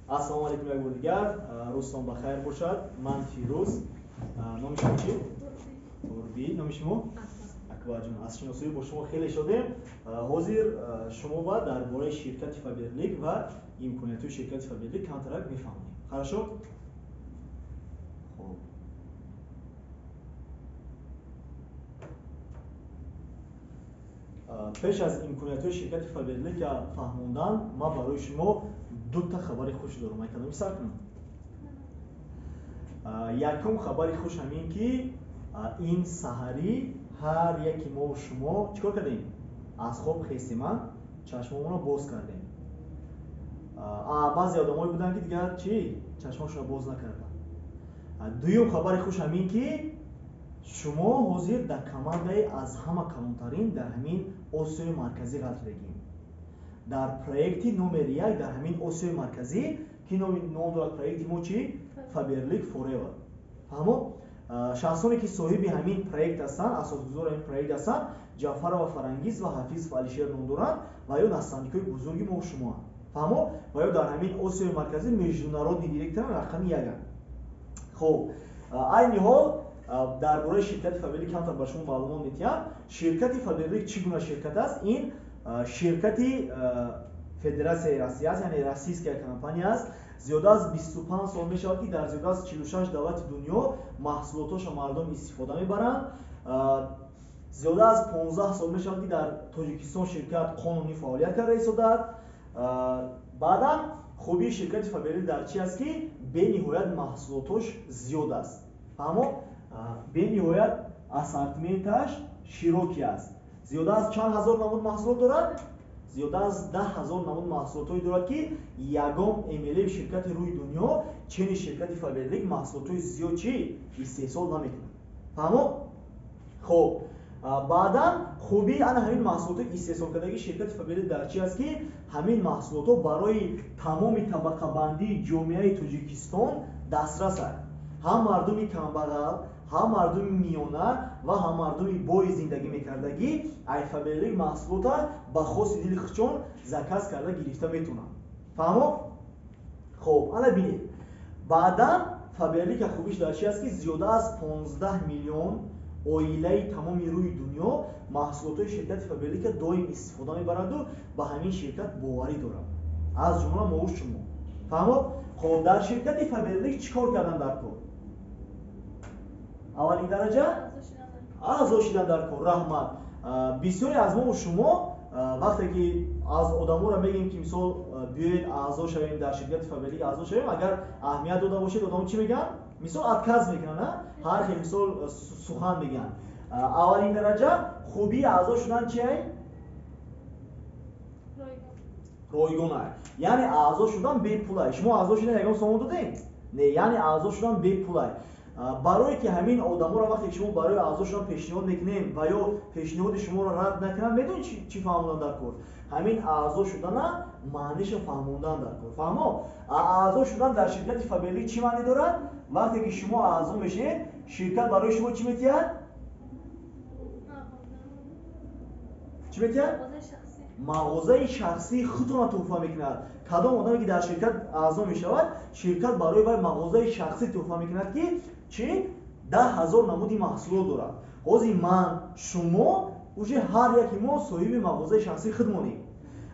ассалому алайкум як бор дигар. Рӯзтон ба хайр бошад. Ман Фирӯз. Номи шумо чӣ? Турби. Номи шумо? Акбарҷон. Аз шиносуӣ бо шумо хеле шодем. Ҳозир шумо ба дар бораи ширкати Фаберлик ва имкониятҳои ширкати Фаберлик камтарак мефаҳмем. Хорошо? Хуб. пеш аз имкониятҳои ширкати Фаберлик фаҳмондан, ман барои шумо дута хабари хуш дорам. Айкадоми сар кунам. Якум хабари хуш ҳамин ки ин саҳарӣ ҳар яки мо шумо чикор кардем? Аз хоб хестем, чашмомонро боз кардем. Баъзе одамое буданд ки дигар чӣ? Чашмошонро боз накарданд. Дуюм хабари хуш ҳамин ки шумо ҳозир дар командаи аз ҳама калонтарин дар ҳамин Осиёи марказӣ қарор дорем. Дар проекти номери 1 дар ҳамин Осиёи марказӣ ки ном дорад проекти мо чӣ? Фаберлик Forever. Фаҳмо? Шахсоне ки соҳиби ҳамин проект ҳастанд, асосгузори ҳамин проект ҳастанд, Ҷаъфарова Фарангиз ва Ҳафизов Алишер ном доранд ва ё наставникои бузурги мо шумо. Фаҳмо? Ва ё дар ҳамин Осиёи марказӣ международни директоран рақами 1. Хуб, айни ҳол дар бораи ширкати Фаберлик камтар ба шумо маълумот медиҳам. Ширкати Фаберлик чӣ гуна ширкат аст? Ин ширкати Федератсияи Россия аст, яъне российская компания аст. Зиёда аз 25 сол мешавад ки дар зиёда аз 46 давлати дунё маҳсулотошро мардум истифода мебаранд. Зиёда аз 15 сол мешавад ки дар Тоҷикистон ширкат қонунӣ фаъолият карда истодааст. Баъдан хубии ширкати Фаберлик дар чӣ аст ки бениҳоят маҳсулотош зиёд аст. Фаҳмо? Бениҳоят ассортименташ широки аст. Зиёда аз чанд ҳазор намуд маҳсулот дорад? Зиёда аз 10 000 намуд маҳсулотҳое дорад ки ягон эмелаи ширкати рӯи дунё чени ширкати Фаберлик маҳсулотҳои зиёд чӣ истеҳсол намекунад. Фаҳмо? Хуб, баъдан хубии ана ҳамин маҳсулотҳои истеҳсолкардаги ширкати Фаберлик дар чӣ аст ки ҳамин маҳсулотҳо барои тамоми табақабандии ҷомеаи Тоҷикистон дастрас аст. ҳам мардуми камбағал, ҳам мардуми миёна ва ҳам мардуми бои зиндагӣ мекардагӣ ай Фаберлик маҳсулота ба хоси дили хучон заказ карда гирифта метавонанд. Фаҳмо? Хуб, ана бинед. Баъдан Фаберлик хубиш дар чӣ аст ки зиёда аз 15 миллион оилаи тамоми рӯи дунё маҳсулотҳои ширкати Фаберлик доим истифода мебаранду ба ҳамин ширкат боварӣ доранд. Аз ҷумла мо шумо. Фаҳмо? Хуб, дар ширкати Фаберлик чӣ кор кардан дар кор? Аввалин дараҷа аъзо шидан дар кор. Раҳмат. Бисёре аз мо шумо вақте ки аз одаморо мегем ки мисол биёед аъзо шавем дар ширкати Фаберлик аъзо шавем, агар аҳамият дода бошед одамон чӣ мегӯянд? Мисол отказ мекунанд, ҳар хел мисол сухан мегӯянд. Аввалин дараҷа хубии аъзо шудан чи ай? Ройгон ай. Яъне аъзо шудан бепул ай. Шумо аъзо шудан ягон сомон додем? Не, яъне аъзо шудан бепул ай. Барое ки ҳамин одаморо вақте ки шумо барои аъзо шудан пешниҳод мекунем ва ё пешниҳоди шуморо рад накунанд, медонед чӣ фаҳмондан дар кор? Ҳамин аъзо шудана маънишо фаҳмондан дар кор. Фаҳмо? Аъзо шудан дар ширкати Фаберлик чӣ маъне дорад? Вақте ки шумо аъзо мешед, ширкат барои шумо чӣ метиҳад? Чӣ метиҳад? мағозаи шахсии худтонро туҳфа мекунад. Кадом одаме ки дар ширкат аъзо мешавад, ширкат барои вай мағозаи шахсӣ туҳфа мекунад ки чӣ? 10 000 намуди маҳсулот дорад. Ҳозир ман, шумо, уже ҳар яки мо соҳиби мағозаи шахсии худмонем.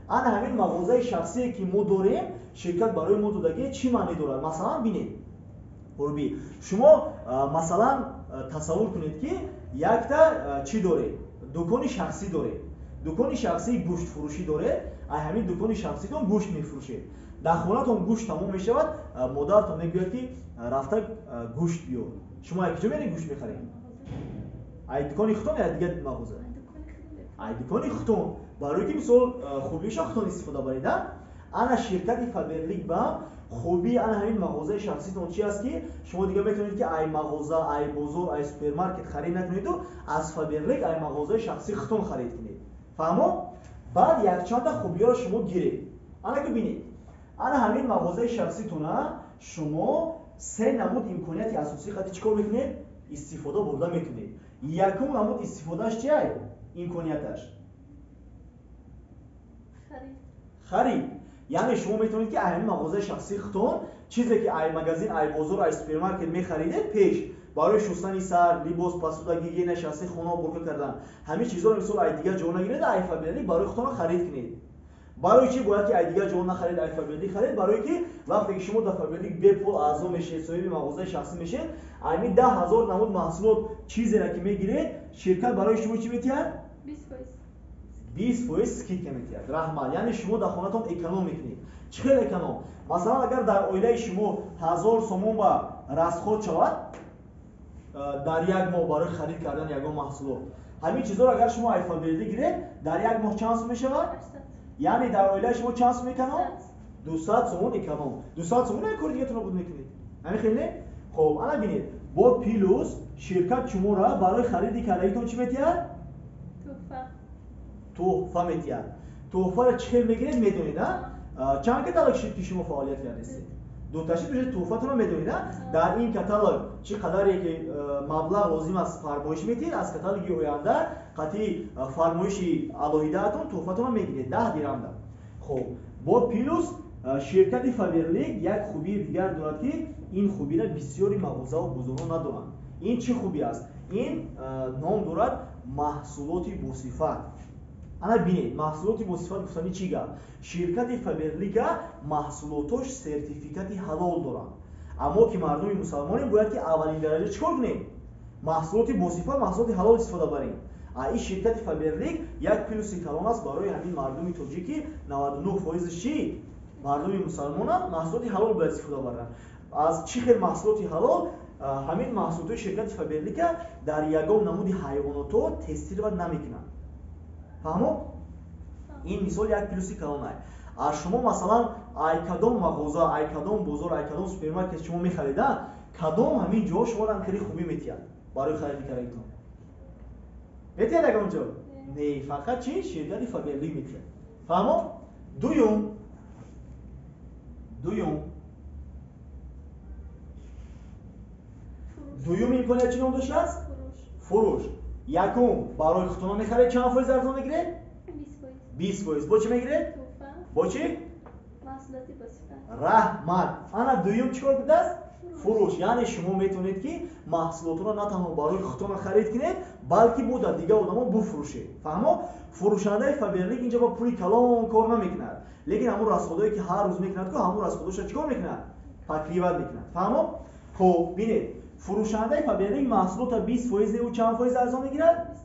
Ана ҳамин мағозаи шахсие ки мо дорем, ширкат барои мо додагӣ чӣ маъне дорад? Масалан бинед. Ҳурби, шумо масалан тасаввур кунед ки якта чӣ доред? Дукони шахсӣ доред. Дукони шахсии гӯштфурӯшӣ доред, ай ҳамин дукони шахситон гӯшт мефурӯшед. Дар хонатон гӯшт тамом мешавад, модаратон мегӯяд ки рафта гӯшт биёр. Шумо як ҷо меред гӯшт мехаред? Ай дукони худтон я дигар мағоза? Ай дукони худтон. Барои ки мисол хубиашо худтон истифода баред. Ана ширкати Фаберлик ба хубии ана ҳамин мағозаи шахситон чӣ аст ки шумо дигар метавонед ки ай мағоза, ай бозор, ай супермаркет харид накунеду аз Фаберлик ай мағозаи шахсии худтон харид кунед. Фаҳмо? Баъд якчанда хубиёро шумо гиред. Ана ки бинед. Ана ҳамин мағозаи шахситона шумо се намуд имконияти асосии хати чӣ кор мекунед? Истифода бурда метавонед. Якум намуд истифодааш чи ай? Имконияташ? Харид. یعنی شما میتونید که این مغازه شخصی خودتون چیزی که ای مغازین ای بازار ای سوپرمارکت میخرید پیش برای شستن سر لباس پاسودگی نشستی خونه برکه کردن همین چیزا رو مثل ای دیگه جا نگیرید ای فابریلی برای خودتون خرید کنید. برای چی باید که ای دیگه جا نخرید ای فابریلی خرید؟ برای که وقتی که شما در فابریلی به پول اعضا میشید صاحب مغازه شخصی میشید همین 10,000 نمود محصولات چیزی را که میگیرید شرکت برای شما چی میتید؟ 20% سکیت میتید. رحمت یعنی شما در خونتون اکونوم میکنید. چقدر اکونوم؟ مثلا اگر در اویله شما 1000 سومون با رستخود شود در یک ماه برای خرید کردن یگان محصولات همین چیزا رو اگر شما ای فابریلی گیرید در یک ماه چند سوم میشود؟ یعنی در اویله شما چند سوم اکونوم؟ 200 سومون اکونوم. 200 سومون یک کار دیگه تون بود میکنید. همین خیلی؟ خب الان ببینید با پیلوس شرکت شما را برای خرید کالایتون چی میتید؟ تحفه میتید. تحفه را چه میگیرید میدونید نه؟ چند کتالوگ شرکت شما فعالیت کردید؟ دو تا شرکت میشه تحفه رو میدونید نه؟ در این کتالوگ چقدری که مبلغ لازم است فرمایش میدید از کتالوگ آینده قطعی فرمایش الهیدهتون تحفه رو میگیرید 10 درهم. خب با پیلوس شرکت فابرلیک یک خوبی دیگر دارد که این خوبی را بسیاری مغازه و بزرگان ندارند. این چه خوبی است؟ این نام دارد محصولات با صفت. انا ببینید محصولات با صفت گفتن چی گفت؟ شرکت فابرلیک محصولاتش سرتیفیکات حلال دارند. اما که مردم مسلمانی باید که اولین درجه چیکار کنیم؟ محصولات با صفت محصولات حلال استفاده بریم. این شرکت فابرلیک یک پیلوس کلان است برای همین مردم تاجیکی 99% چی؟ مردم مسلمانان محصولات حلال باید استفاده برن. از چی خیلی محصولات حلال؟ همین محصولات شرکت فابرلیک در یگان نمود حیوانات تستیر و نمیکنن. فهمو؟ این مثال یک پیلوسی کلان است. از شما مثلا ای کدام مغازه، ای کدام بازار، ای کدام سوپرمارکت شما میخرید، کدام همین جا شما را خیلی خوبی میتید برای خرید کردن. میتید اگه اونجا؟ نه فقط چی؟ شرکت فابرلیک میتید. فهمو؟ دویوم امکانیت چی نام داشته است؟ فروش. یکم برای خودتون میخرید چند فایز ارزان میگیرید؟ 20%. با چی میگیرید؟ با چی؟ محصولاتی با صفت. رحمت. انا دویوم چیکار بوده است؟ فروش. یعنی شما میتونید که محصولات را نه تنها برای خودتون خرید کنید بلکه بود دیگه آدما بفروشید. فهمو؟ فروشنده فابرلیک اینجا با پول کلان کار نمیکند. لیکن همون رسخودایی که هر روز میکند که همون رسخوداش چیکار میکند؟ تقریبا میکند. فهمو؟ خب ببینید فروشنده فابرلیک محصولات 20% و چند فایز ارزان میگیرد؟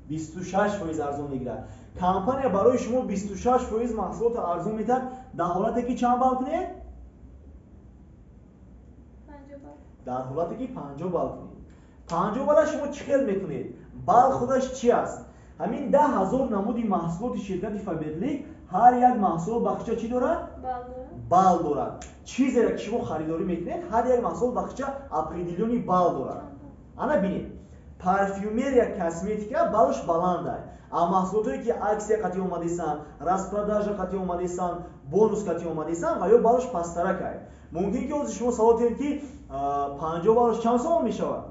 26% ارزان میگیرد. کمپانی برای شما 26% محصولات ارزان میدهد در حالتی که چند بال کنید؟ 50 بال. در حالتی که 50 بال کنید. 50 بال شما چیکار میکنید؟ بال خودش چی است؟ همین 10,000 نمودی محصولات شرکت فابرلیک هر یک محصول بخشا چی دارد؟ بال دارد. چیزی را که شما خریداری میکنید هر یک محصول بخشا اپریدیلیونی بال دارد. انا ببینید پارفیومریا کسمتیکا بالش баланд است. اما محصولاتی که اکسیا قطعی اومدیسن، распродажа قطعی اومدیسن، بونус قطعی اومدیسن و یا بالش پسترک است. ممکن که از شما سوال کنید که 50 بالش چند سوم میشود؟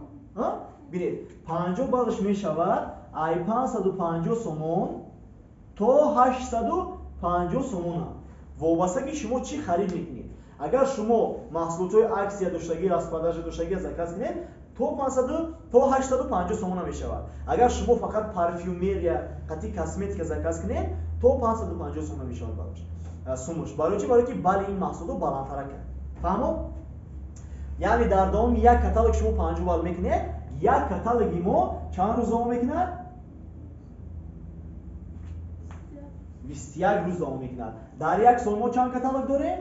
ببینید 50 بالش میشود ای 550 سومون تا 850 سومون. وابسته که شما چی خرید میکنید. اگر شما محصولات اکسیا داشتگی، распродажа داشتگی زکات کنید تو 500 تا 850 سومون میشود. اگر شما فقط پارفیومریا قطعی کسمتیک زکات کنید تو 550 سومون میشود باش. سومش برای چی؟ برای که بال این محصول بالاتر کرد. فهمو؟ یعنی در دوام یک کاتالوگ شما 50 بال میکنید، یک کاتالوگ ما چند روز دوام میکند؟ 21 روز دوام میکند. در یک سال ما چند کاتالوگ داریم؟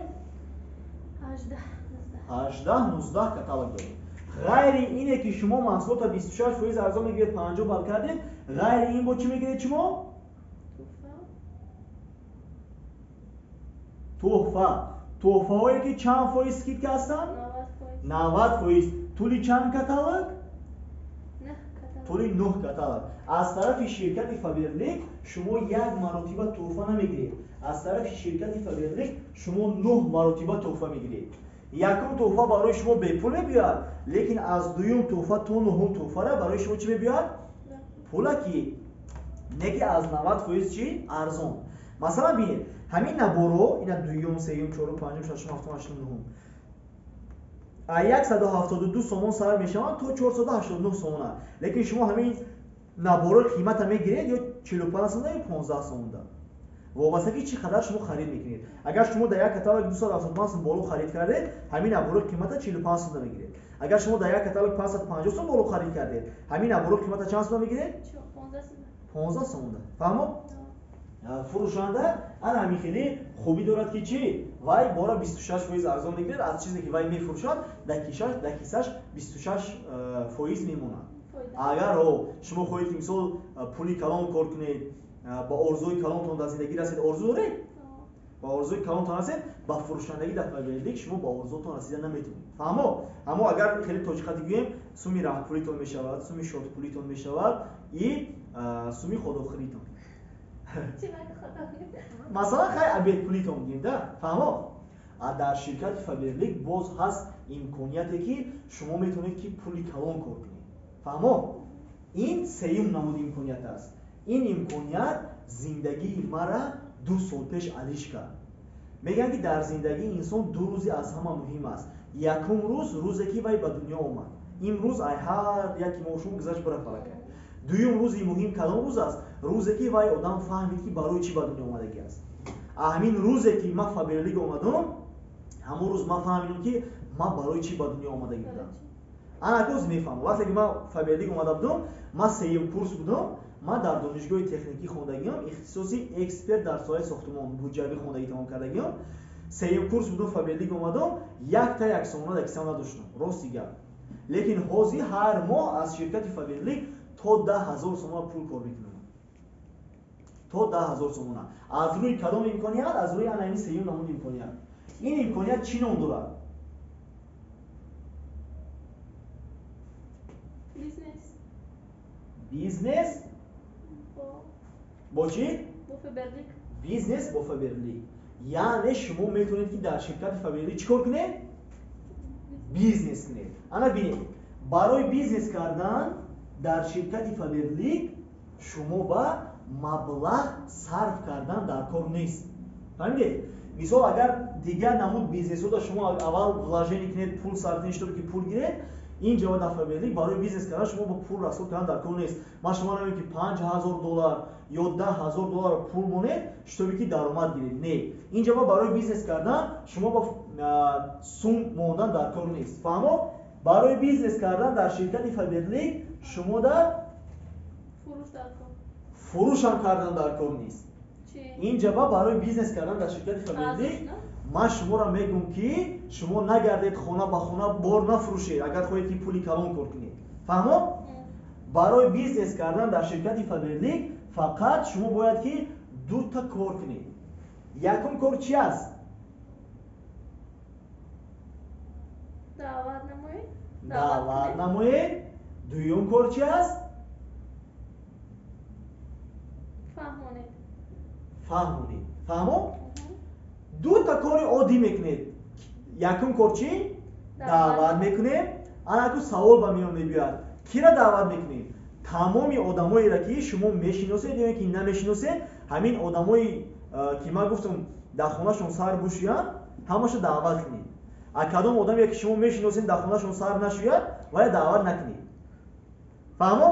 18-19 کاتالوگ داریم. غیر اینه که شما محصولات 26% ارزان میگیرید 50 بال کردید، غیر این با چی میگیرید شما؟ تحفه هایی که چند فایز سکیت که هستن؟ 90%. طولی چند کاتالوگ؟ طولی 9 کاتالوگ. از طرف شرکت فابرلیک شما یک مرتبه تحفه نمیگیرید. از طرف شرکت فابرلیک شما 9 مرتبه تحفه میگیرید. یکم تحفه برای شما به پول میاد، لیکن از دوم تحفه تا نهم تحفه را برای شما چی میاد؟ پول کی؟ نگی از 90% چی؟ ارزان. مثلا ببینید ҳамин наборо ина дуюм сеюм чорум панҷум шашум ҳафтум ҳаштум нуҳум 172 сомон сар мешаванд то 489 сомона. Лекин шумо ҳамин наборро қимата мегиред ё 45 сомон ё 15 сомон. Вобаста ки чӣ қадар шумо харид мекунед. Агар шумо дар як каталог 275 сом боло харид кардед, ҳамин наборро қимата 45 сом мегиред. Агар шумо дар як каталог 550 сом боло харид кардед, ҳамин наборро қимата чанд сом мегиред? 15 сом. Фаҳмо? Фурӯшанда ана ҳамин хеле хубӣ дорад ки чӣ? Вай бора 26% арзон мегирад, аз чизе ки вай мефурӯшад дар кисаш 26% мемонад. Агар шумо хоҳед ки мисол пули калон кор кунед, ба орзуи калонтон дар зиндагӣ расед, орзу доред? Ба орзуи калонтон расед, ба фурӯшандагӣ дар фаберлик шумо ба орзуотон расида наметавонед. Фаҳмо? Аммо агар хеле тоҷиқати гӯем, суми рангпулитон мешавад, суми шодпулитон мешавад и суми ходохӯритон. Масалан хай обедпулитон мегӯем да? Фаҳмо? Дар ширкати фаберлик боз ҳаст имконияте ки шумо метавонед ки пули калон кор кунед. Фаҳмо? Ин сеюм намуди имконият аст. Ин имконият зиндагии мара 2 сол пеш алиш кард. Мегӯянд ки дар зиндагии инсон ду рӯзи аз ҳама муҳим аст. Якум рӯз рӯзе ки вай ба дунё омад. Имрӯз ай ҳар яки мо шумо гузашт бара фалакай. Дуюм рӯзи муҳим кадом рӯз аст? Рӯзе ки вай одам фаҳмид ки барои чӣ ба дунё омадагӣ аст. Ҳамин рӯзе ки ман фаберлик омадам, ҳамон рӯз ман фаҳмидам ки ман барои чӣ ба дунё омадагӣ будам. Ана рӯз мефаҳмам. Вақте ки ман фаберлик омада будам, ман сеюм курс будам, ман дар донишгоҳи техникӣ хондагиам, ихтисоси эксперт дар соҳаи сохтмон, буҷавӣ хондагӣ тамом кардагиам. Сеюм курс будам, фаберлик омадам, як та як сомона дар кисам надоштам. Рости гап. Лекин ҳозир ҳар моҳ аз ширкати фаберлик то 10,000 сомона пул кор мекунам. То 10,000 сомона. Аз рӯи кадом имконият? Аз рӯи ана ин сеюм намуди имконият. Ин имконият чӣ ном дорад? Бизнес бо чӣ? Бо фаберлик. Бизнес бо фаберлик. Яъне шумо метавонед ки дар ширкати фаберлик чӣ кор кунед? Бизнес кунед. Ана бинед. Барои бизнес кардан дар ширкати фаберлик шумо ба маблағ сарф кардан дар кор нест. Фаҳмидед? Мисол агар дигар намуд бизнесода шумо аввал вложение кунед, пул сарф кунед, чтобы ки пул гиред, инҷо дар фаберлик барои бизнес кардан шумо ба пул расол кардан дар кор нест. Ман шумо намегӯям ки $5,000 ё $10,000 пул монед, чтобы ки даромад гиред. Не. Инҷо барои бизнес кардан шумо ба сум мондан дар кор нест. Фаҳмо? Барои бизнес кардан дар ширкати фаберлик шумо дар фурӯш ҳам кардан дар кор нест. Инҷо барои бизнес кардан дар ширкати фаберлик ман шуморо мегӯям ки шумо нагардед хона ба хона бор нафурӯшед, агар хоҳед ки пули калон кор кунед. Фаҳмо? Барои бизнес кардан дар ширкати фаберлик фақат шумо бояд ки ду та кор кунед. Якум кор чӣ аст? даъват намоед. Дуюм кор чӣ аст? фаҳмонед. Фаҳмо? ду та кори оддӣ мекунед. Якум кор чӣ? даъват мекунем. Анаку савол ба миён мебиёяд. Кира даъват мекунем? Тамоми одамоеро ки шумо мешиносед ё ки намешиносед, ҳамин одамои ки ман гуфтам дар хонашон сар бушӯянд, ҳамаашо даъват кунед. Кадом одаме ки шумо мешиносед дар хонашон сар нашӯяд, вай даъват накунед. Фаҳмо?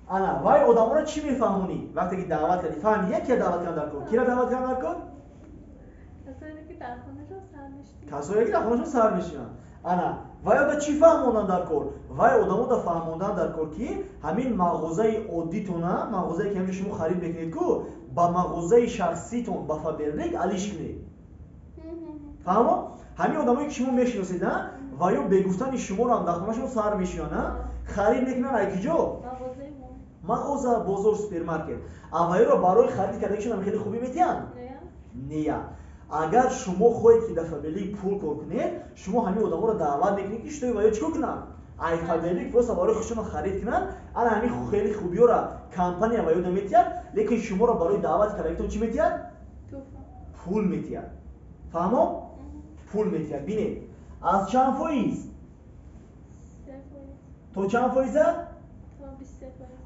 Ана вай одаморо чӣ мефаҳмонӣ? Вақте ки даъват кардӣ, фаҳмидӣ кия даъват кардан дар кор? Кира даъват кардан дар кор? Касое ки дар хонашон сар мешинанд. Ана вай ода чӣ фаҳмондан дар кор? Вай одамода фаҳмондан дар кор ки ҳамин мағозаи оддитона, мағозае ки ҳамҷо шумо харид мекунед ку, ба мағозаи шахситон ба фаберлик алиш кунед. Фаҳмо? ҳамин одамое ки шумо мешиносед, ва ё бегуфтани шуморо ҳам дар хонашон сар мешинанд, харид мекунанд ай киҷо? мағоза, бозор, супермаркет. Аввайро барои харид кардагишон хеле хубӣ метиҳанд? Нея. Агар шумо хоҳед ки дар фаберлик пул кор кунед, шумо ҳамин одаморо даъват мекунед ки шутои ваё чӣ кунанд? Ай фаберлик просто барои худшон харид кунанд, ана ҳамин хеле хубиёро компания ваё наметиҳад, лекин шуморо барои даъват кардагитон чӣ метиҳад? Пул метиҳад. Фаҳмо? Пул метиҳад. Бинед. Аз чанд фоиз? То чанд фоиза?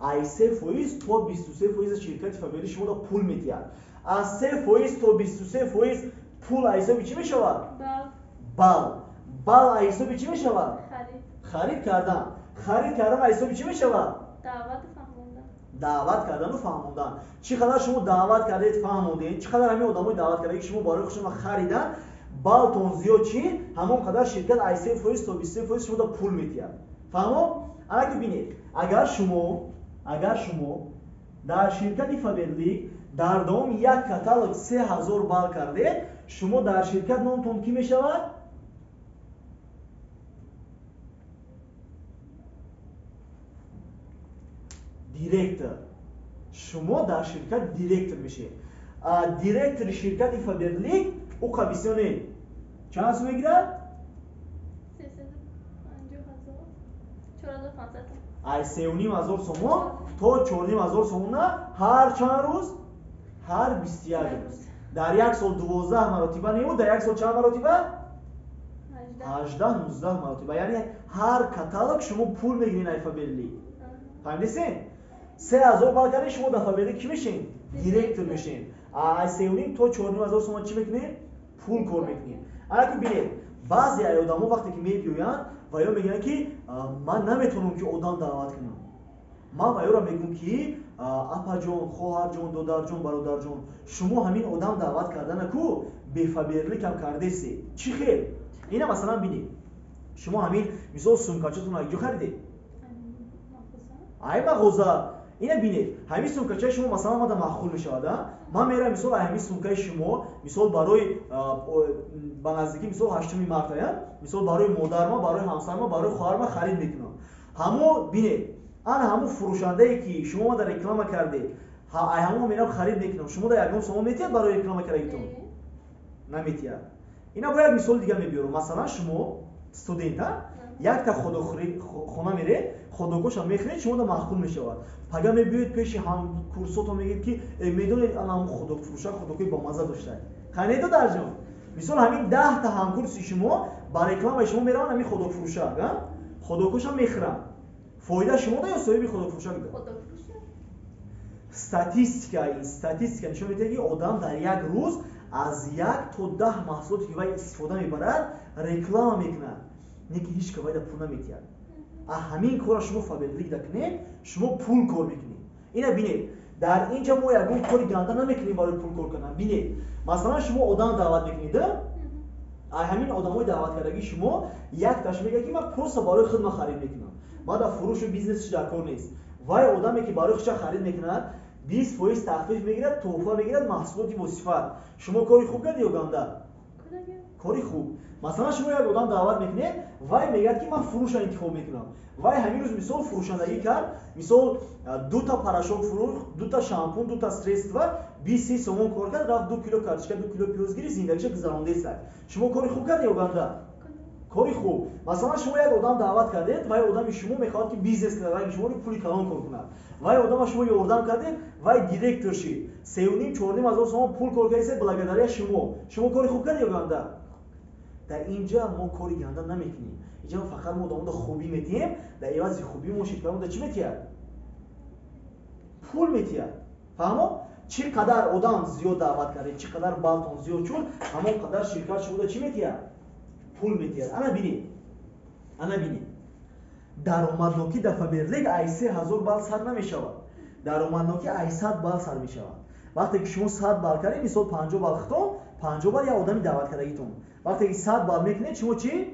Ай 3% то 23% ширкати фаберлик шуморо пул метиҳад. از 3% تا 23% پول حسابی چی میشود؟ بال. بال حسابی چی میشود؟ خرید. خرید کردن حسابی چی میشود؟ دعوت فهموندن. دعوت کردن و فهموندن. چقدر شما دعوت کردید فهموندید، چقدر همین آدمای دعوت کردید که شما برای خودشون خریدن، بالتون زیاد چی همون قدر شرکت از 3% تا 23% شما پول میتید. فهمو؟ الان که ببینید اگر شما در شرکت فابرلیک در دوام یک کاتالوگ 3000 بال کردید، شما در شرکت نامتون کی میشود؟ دیرکتور. شما در شرکت دیرکتور میشید. دیرکتور شرکت فابرلیک او کمیسیون چند سو میگیرد؟ 4500. از 3500 سومون تا 4500 سومون هر چند روز؟ هر 21 روز. در یک سال 12 مرتبه نیو، در یک سال چند مرتبه؟ 18-19 مرتبه. یعنی هر کاتالوگ شما پول میگیرین ای فابرلیک. فهمیدین؟ 3000 بال کردین شما در فابرلیک چی میشین؟ دیرکتور میشین. از 3.5 تا 4500 سومون چی میکنین؟ پول کار میکنین. اگه ببینید بعضی آدما وقتی که میبیوین و یا میگن که من نمیتونم که آدم دعوت کنم، من و یا میگم که اپا جون، خواهر جون، دادر جون، برادر جون، شما همین آدم دعوت کردن کو به فابرلیک هم کردیسی چی خیر؟ اینا مثلا ببینید شما همین مثلا سومکاچتون رو اینجا خریدید ای مغازه، اینا ببینید همین سومکاچه شما مثلا ما معقول میشود، من میرم مثلا همین سومکای شما مثلا برای با نزدیکی مثلا 8 مارت مثلا برای مادرم، برای همسرم، برای خواهرم خرید میکنم. همو ببینید همو فروشنده ای که شما ما در رکلام کردید همو میرم خرید میکنم، شما در یکم شما میتید برای رکلام کردیتون نمیتید. اینا باید مثال دیگه میبیارم. مثلا شما استودنت یک تا خونه میرید، خودکش هم میخرید، شما در معقول میشود. پگه میبیوید پیش هم کورساتو میگید که میدونید الان خودک فروشه خودکی با مزه داشته. خنید در جون. مثلا همین 10 تا همکورس شما برای رکلام شما میرن همین خودک فروشه، خودکش هم میخرن. فایده شما ده یا صاحب خودک فروشه میده؟ خودک فروشه. استاتیستیکا نشون میده که آدم در یک روز از 1 تا 10 محصولاتی که باید استفاده میبرد رکلام میکنه. نه که هیچ که باید پول نمیتید. همین کارا شما فابرلیک دکنید، شما پول کار میکنید. اینا ببینید در اینجا ما یکم کاری گنده نمیکنیم برای پول کار کردن. ببینید مثلا شما آدم دعوت میکنید، همین آدمای دعوت کردگی شما یک تاش میگه که من پروسه برای خود ما خرید میکنم، ما در فروش و بیزنسش در کار نیست. وای آدمی که برای خودش خرید میکنه 20% تخفیف میگیرد، تحفه میگیرد، محصولاتی با صفت. شما کاری خوب کردی یا گنده؟ کاری خوب. مثلا شما یک آدم دعوت میکنید، وای میگه که من فروش انتخاب میکنم. وای همین روز مثال فروشندگی کرد، مثال 2 تا پاراشوت فروخت، 2 تا شامپون، 2 تا استرس و 20 سومون کار کرد، رفت 2 کیلو کارچکه 2 کیلو پیاز گیری زندگیش گذرانده است. شما کاری خوب کردی یا گنده؟ کاری خوب. مثلا شما یک آدم دعوت کردید، وای آدم شما میخواد که بیزنس کنه، وای شما رو پولی کلان کنه. وای آدم شما یاردم کردید، وای دیرکتور شید. 3.5-4.5 هزار تومان پول کار کردید بلاگداری شما کاری خوب کردی یا گنده؟ در اینجا ما کاری گنده نمیکنیم. اینجا فقط ما آدم خوبی میتیم، در عوض خوبی ما شرکت چی میتید؟ پول میتید. فهمو؟ چقدر آدم زیاد دعوت کردید، چقدر بالتون زیاد شد، همون قدر شرکت شما چی میتید؟ پول میتید. انا بینید درآمدناکی در فابرلیک ای 3000 بال سر نمیشود. درآمدناکی ای 100 بال سر میشود. وقتی که شما 100 بال کردید، مثلا 50 بال ختم، 50 بال یا آدمی دعوت کردگیتون. وقتی که 100 بال میکنید شما چی؟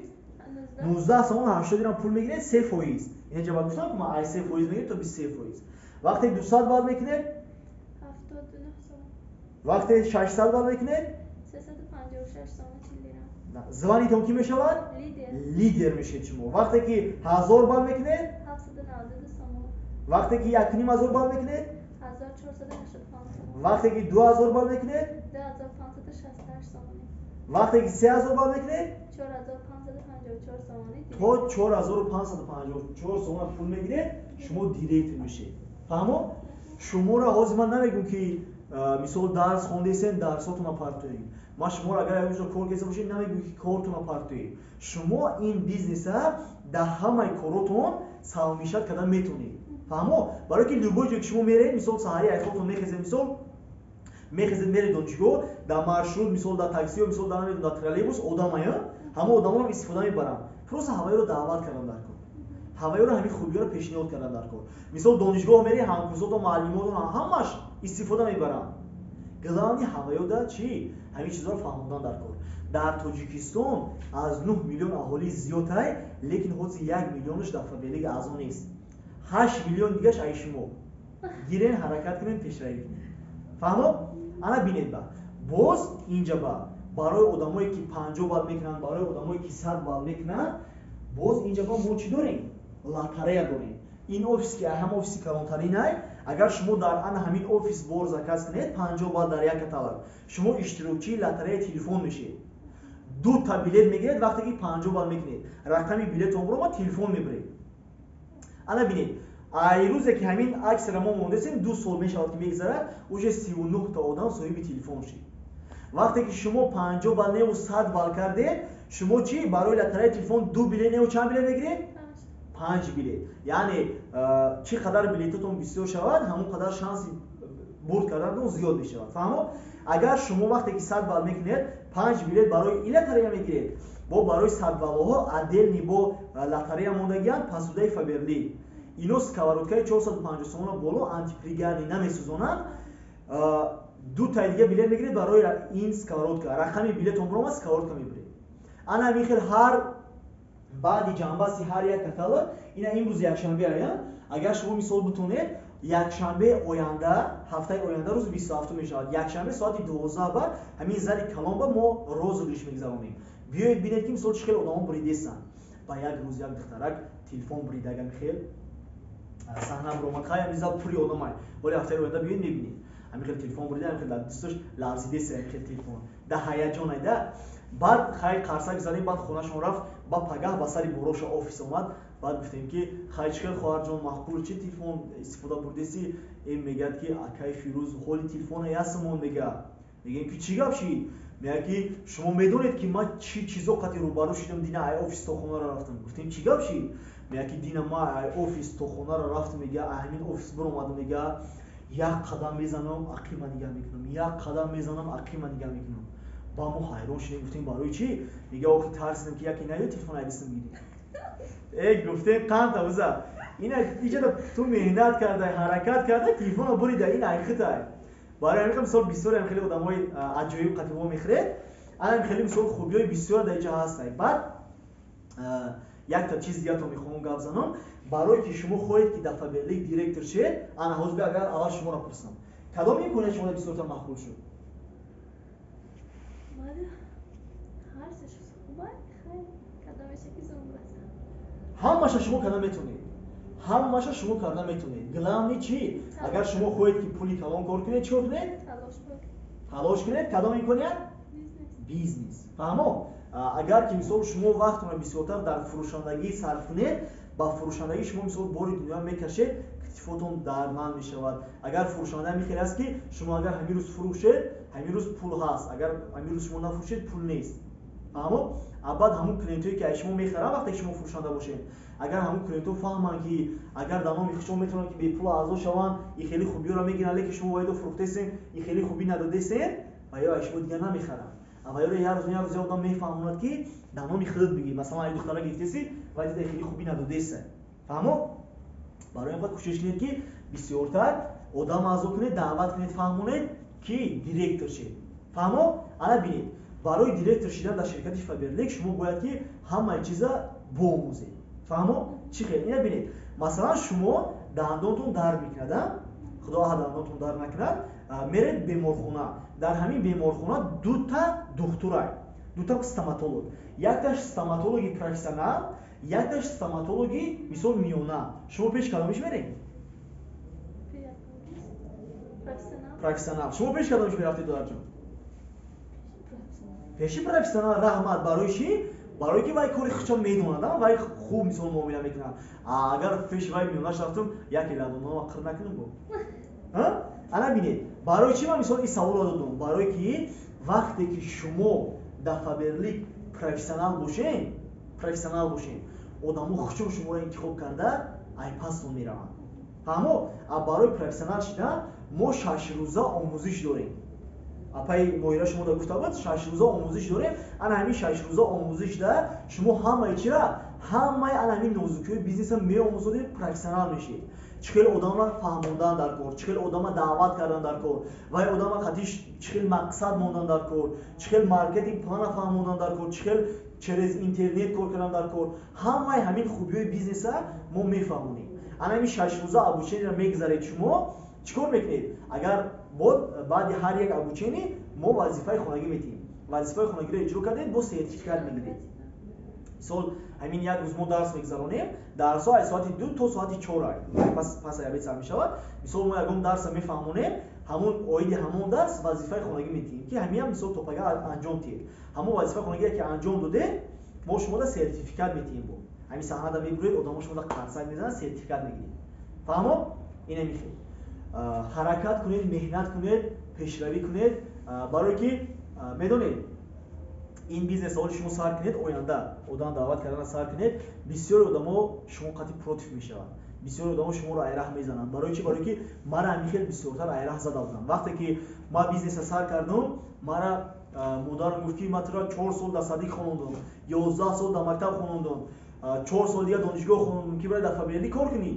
19 سوم 80 درهم پول میگیرید 3%. اینجا باید گفتم که ما ای 3% میگیرید تا 23%. وقتی 200 بال میکنید 79 سوم. وقتی 600 بال میکنید 356 سوم 40 درهم. زبانیتون کی میشود؟ لیدر میشید شما. وقتی که 1000 بال میکنید 792 سوم. وقتی که 1.5 بال میکنید 1485 سوم. وقتی که 2000 بال میکنید 2568 سوم. وقتی که 3000 بال میکنید 4554 سوم. تا 4554 سوم پول میگیرید، شما دیرکتور میشید. فهمو؟ شما را حاضر من نمیگم که مثال درس خوندیسین درساتون پارتویید. ما شما را اگر امروز کار کردید باشید نمیگم که کارتون پارتویید. شما این بیزنس در همه کاراتون سهمیشت کردن میتونید. فهمو؟ برای که لوگوی که شما میرید مثال سحری ایخاتون میخزید، مثال мехезед меред донишгоҳ дар маршрут мисол дар таксиё мисол дар намедонам дар троллейбус одамая ҳама одамонро истифода мебарам просто ҳаваёро даъват кардам дар кор ҳаваёро ҳамин хубиёро пешниҳод кардам дар кор мисол донишгоҳ мери ҳамкурсоту маълимоту ҳамаш истифода мебарам главни ҳаваёда чӣ ҳамин чизҳоро фаҳмондан дар кор дар тоҷикистон аз 9 миллион аҳолӣ зиёдтай лекин ҳозир 1 миллионаш дар фабелик аъзо нест 8 миллион дигаш ай шумо гирен ҳаракат кунед пешравӣ кунед фаҳмод ана бинед ба боз инҷа ба барои одамое ки 50 балл мекунанд барои одамое ки 100 балл мекунанд боз инҷа ба мо чӣ дорем лотарея дорем ин офис ки ҳам офиси калонтаринай агар шумо дар ана ҳамин офис бор заказ кунед 50 балл дар як каталог шумо иштирокчии лотареяи телефон мешед 2 та билет мегиред вақте ки 50 балл мекунед рақами билетонро ма телефон мебаред ана бинед ай рӯзе ки ҳамин аксара мо мондесем 2 сол мешавад ки мегзарад уже 39 та одам соҳиби телефон шид вақте ки шумо 50 балл неву 100 балл кардед шумо чӣ барои лотареяи телефон 2 билет неву чанд билет мегиред 5 билет яъне чӣ қадар билетотон бисёр шавад ҳамон қадар шанси бурд карданатон зиёд мешавад фаҳмод агар шумо вақте ки 100 балл мекунед 5 билет барои ин лотарея мегиред бо барои 100 баллоҳо отдельни бо лотарея мондагиянд пасудаи фаберли ино сковородкаи 450 сомона боло антипригарни намесӯзонанд 2 таи дига билет мегиред барои ин сковородка рақами билетонро ма сковородка мебаред ана ҳамин хел ҳар баъди ҷанбаси ҳар як каталог ина имрӯз якшанбе ая агар шумо мисол битонед якшанбе оянда ҳафтаи оянда рӯзи 27 мешавад якшанбе соати 12 ба ҳамин зари калон ба мо розугиш мегзаронем биёед бинед ки мисол чӣ хел одамон буридестанд ба як рӯз як духтарак телефон буридага михел саҳна буромад хай мизал пури одамай оли ҳафтаи оянда биёед мебинед ҳамин хел телефон бурида ҳамин хел дар дисташ ларзидест ҳамин хел телефон да ҳаяҷон айда баъд хай қарсак задем баъд хонашон рафт ба пагаҳ ба сари бороша офис омад баъд гуфтем ки хай чӣ хел хоҳарҷон мақбул чӣ телефон истифода бурдеси ин мегӯяд ки акаи фирӯз ҳоли телефона ясамон мегӯяд мегӯем ки чӣ гап шид мегӯяд ки шумо медонед ки ман чӣ чизо қати рӯбарӯ шидам дина ай офис то хонаро рафтам гуфтем чӣ гап шид мегӯяд ки дина ма ай офис то хонаро рафтам мегӯяд ай ҳамин офис биромадам мегӯяд як қадам мезанам ақима нигоҳ мекунам як қадам мезанам ақима нигоҳ мекунам ба мо ҳайрон шудем гуфтем барои чӣ мегӯяд охи тарсидам ки яке наёд телефон ай дистам гирем гуфтем қанта уза ина иҷода ту меҳнат кардай ҳаракат кардай телефона бурида ин ай хитай барои ҳамин мисол бисёре ҳамин хеле одамои аҷоиб қативо мехӯред ана ҳамин хеле мисол хубиёи бисёр дар иҷа ҳастай баъд якта чиз дигаро мехоҳам гап занам барое ки шумо хоҳед ки дар фаберлик директор шед ана ҳозир агар аввал шуморо пурсам кадом имконият шумо бисёртар мақбул шуд ҳамаша шумо карда метонед ҳамаша шумо карда метонед главни чӣ агар шумо хоҳед ки пули калон кор кунед чӣ кор кунед талош кунед кадом имконият бизнес фаҳмо агар ки мисол шумо вақтро бисёртар дар фурӯшандагӣ сарф кунед ба фурӯшандагӣ шумо мисол бори дунё мекашед китифотон дардманд мешавад агар фурӯшанда мехел аст ки шумо агар ҳамин рӯз фурӯшед ҳамин рӯз пул ҳаст агар ҳамин рӯз шумо нафурӯшед пул нест фаҳмо абад ҳамун клиентое ки ай шумо мехаранд вақте ки шумо фурӯшанда бошед агар ҳамун клиентҳо фаҳманд ки агар дар номи шумо метавонанд ки бепул аъзо шаванд ин хеле хубиёро мегиранд лекин шумо ваидо фурӯхтесен ин хеле хубӣ надодесен ва ё ай шумо дигар намехаранд аввалро як рӯз одам мефаҳмонад ки дар номи худат бигӣ масалан ай духтара гирифтеси вай дида хеле хубӣ надодеса фаҳмо барои ин кӯшиш кунед ки бисёртар одам аъзо кунед даъват кунед фаҳмонед ки директор шед фаҳмо ана бинед барои директор шидан дар ширкати фаберлик шумо бояд ки ҳамаи чиза боомӯзед фаҳмо чӣ хел ина бинед масалан шумо дандонтон дард мекунада худо аҳад дандонтон дард накунад меред беморхона дар ҳамин беморхона дута духтурай дута стоматолог якташ стоматологи профессионал якташ стоматологи мисол миёна шумо пеш кадомиш меред профессионал шумо пеш кадомиш мерафтед додарҷон пеши профессионал раҳмат барои чӣ барое ки вай кори худшо медонад вай хуб мисол муомила мекунад агар пеши вай миёнаш рафтам яке ладонама қир накунам бо ана бинед барои чӣ ман мисол ин саволро додам барое ки вақте ки шумо дар фаберлик профессионал бошед одамо худшон шуморо интихоб карда ай пастон мераванд фаҳмо барои профессионал шидан мо 6 рӯза омӯзиш дорем апай моира шумо да гуфта буд 6 рӯза омӯзиш дорем. Ана ҳамин 6 рӯза омӯзишда шумо ҳамаи чира ҳамаи ана ҳамин нозукиёи бизнеса меомӯзонед, профессионал мешед. чӣ хел одама фаҳмондан дар кор, чӣ хел одама даъват кардан дар кор, вай одама қатиш чӣ хел мақсад мондан дар кор, чӣ хел маркетинг плана фаҳмондан дар кор, чӣ хел через интернет кор кардан дар кор. Ҳамаи ҳамин хубиёи бизнеса мо мефаҳмонем. Ана ҳамин 6 рӯза обучениро мегзаред шумо чикор мекунед? Агар баъди ҳар як обучение мо вазифаи хонагӣ метиҳем. Вазифаи хонагиро иҷро кардед, бо сертификат мегиред. Мисол ҳамин як рӯз мо дарс мегзаронем, дарсҳо аз соати 2 то соати 4 пас обед сар мешавад. Мисол мо ягон дарса мефаҳмонем, ҳамон оиди ҳамон дарс вазифаи хонагӣ метиҳем ки ҳамин мисол топага анҷом диҳед. Ҳамон вазифаи хонагие ки анҷом додед, мо шумода сертификат метиҳем. Бо ҳамин саҳнада мебуред, одамон шумода қарсак мезанад, сертификат мегиред. фаҳмо? Ина мехел. ҳаракат кунед, меҳнат кунед, пешравӣ кунед, барое ки медонед ин бизнес оли шумо сар кунед, оянда одам даъват кардана сар кунед, бисёри одамо шумо қати против мешаванд. Бисёри одамо шуморо айраҳ мезананд. Барое чи? Барое ки мара ҳамин хел бисёртар айраҳ зада буданд. Вақте ки ма бизнеса сар кардам, мара модарам гуфт ки ма тура 4 сол дар садиқ хонондам, 11 сол дар мактаб хонондам, 4 сол дига донишгоҳ хонондам ки барои дар фабрикӣ кор кунӣ.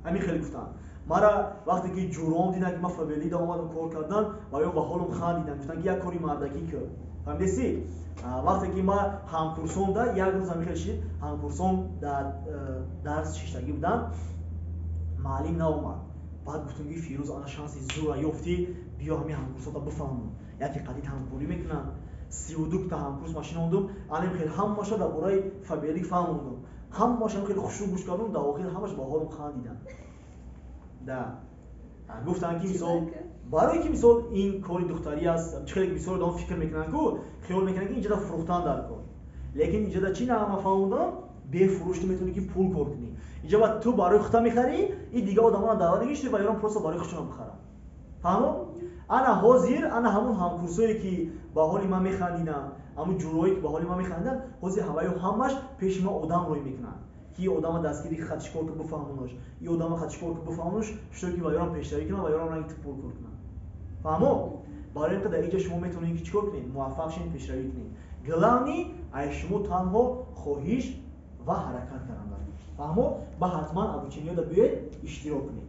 Ҳамин хел гуфтанд. Мара вақте ки ҷуром диданд ки ма фабрикӣ омадам кор кардан, ва ё ба ҳолам хандиданд, гуфтанд ки як кори мардакӣ кӯ. Фаҳмидеси? Вақте ки ма ҳамкурсонда як рӯз ҳамин хел шид, ҳамкурсон дар дарс шиштагӣ буданд, маълим наомад. Баъд гуфтем ки Фирӯз ана шанси зура ёфтӣ, биё ҳамин ҳамкурсонта бифаҳмон. Яке қадид ҳамкорӣ мекунанд. 32 та ҳамкурс ма шинондум, ана ҳамин хел ҳамаша дар бораи фабрикӣ фаҳмондум. Ҳамаша ҳамин хел хушрӯ гӯш кардам, дар охир ҳамаш ба ҳолам хандиданд. Да. Гуфтанд ки мисол барое ки мисол ин кори духтарӣ аст, чӣ хеле бисёр одам фикр мекунанд ку, хиёл мекунанд ки инҷода фурӯхтан дар кор. Лекин инҷода чӣ нафаҳмондам? Бефурӯш ту метавонӣ ки пул кор кунӣ. Инҷоба ту барои худа мехарӣ, ин дига одамона даъват мегишти ва ёрон просто барои худшона бихаранд. Фаҳмо? Ана ҳозир ана ҳамон ҳамкурсое ки ба ҳоли ман механдиданд, ҳамон ҷурое ки ба ҳоли ман механдиданд, ҳозир ҳамаш пеши ман одам рой мекунанд. Ки одама дастгири хати чикор ку бифаҳмонош, ин одама хати чикор ку бифаҳмонош, шуто ки ва ёрон пешравӣ кунад ва ёрон ранги ту пул кор кунад. Фаҳмо? Барои ин дар инҷа шумо метавонед ки чикор кунед? Муваффақ шед, пешравӣ кунед. Главни аз шумо танҳо хоҳиш ва ҳаракат кардан. Фаҳмо? Ба ҳатман обучениёда биёед, иштирок кунед.